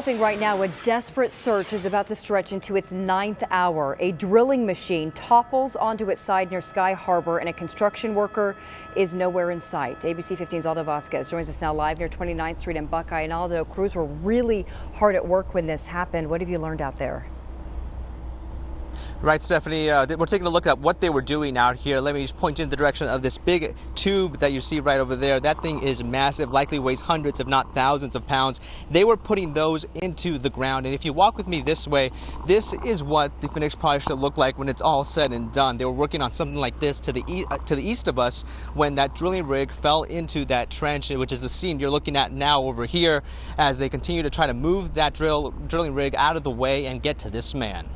Right now, a desperate search is about to stretch into its 9th hour. A drilling machine topples onto its side near Sky Harbor, and a construction worker is nowhere in sight. ABC 15's Aldo Vasquez joins us now live near 29th Street and Buckeye. And Aldo, crews were really hard at work when this happened. What have you learned out there? Right, Stephanie, we're taking a look at what they were doing out here. Let me just point you in the direction of this big tube that you see right over there. That thing is massive, likely weighs hundreds if not thousands of pounds. They were putting those into the ground, and if you walk with me this way, this is what the finished product should look like when it's all said and done. They were working on something like this to the east of us when that drilling rig fell into that trench, which is the scene you're looking at now over here, as they continue to try to move that drilling rig out of the way and get to this man.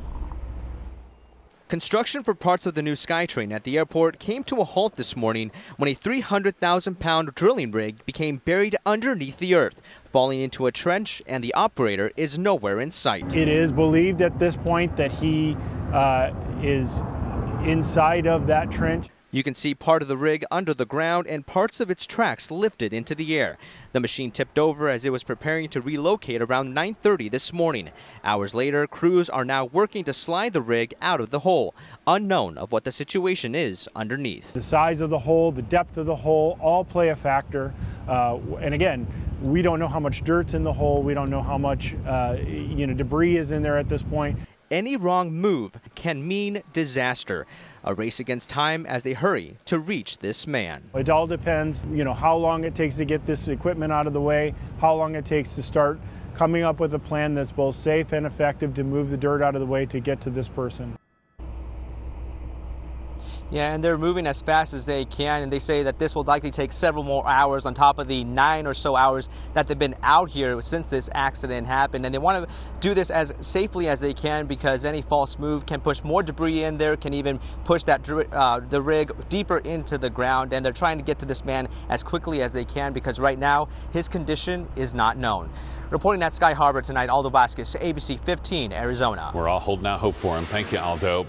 Construction for parts of the new SkyTrain at the airport came to a halt this morning when a 300,000-pound drilling rig became buried underneath the earth, falling into a trench, and the operator is nowhere in sight. It is believed at this point that he is inside of that trench. You can see part of the rig under the ground and parts of its tracks lifted into the air. The machine tipped over as it was preparing to relocate around 9:30 this morning. Hours later, crews are now working to slide the rig out of the hole, unknown of what the situation is underneath. The size of the hole, the depth of the hole, all play a factor. And again, we don't know how much dirt's in the hole. We don't know how much debris is in there at this point. Any wrong move can mean disaster. A race against time as they hurry to reach this man. It all depends, how long it takes to get this equipment out of the way, how long it takes to start coming up with a plan that's both safe and effective to move the dirt out of the way to get to this person. Yeah, and they're moving as fast as they can, and they say that this will likely take several more hours on top of the 9 or so hours that they've been out here since this accident happened. And they want to do this as safely as they can because any false move can push more debris in there, can even push the rig deeper into the ground. And they're trying to get to this man as quickly as they can because right now his condition is not known. Reporting at Sky Harbor tonight, Aldo Vasquez, ABC 15, Arizona. We're all holding out hope for him. Thank you, Aldo.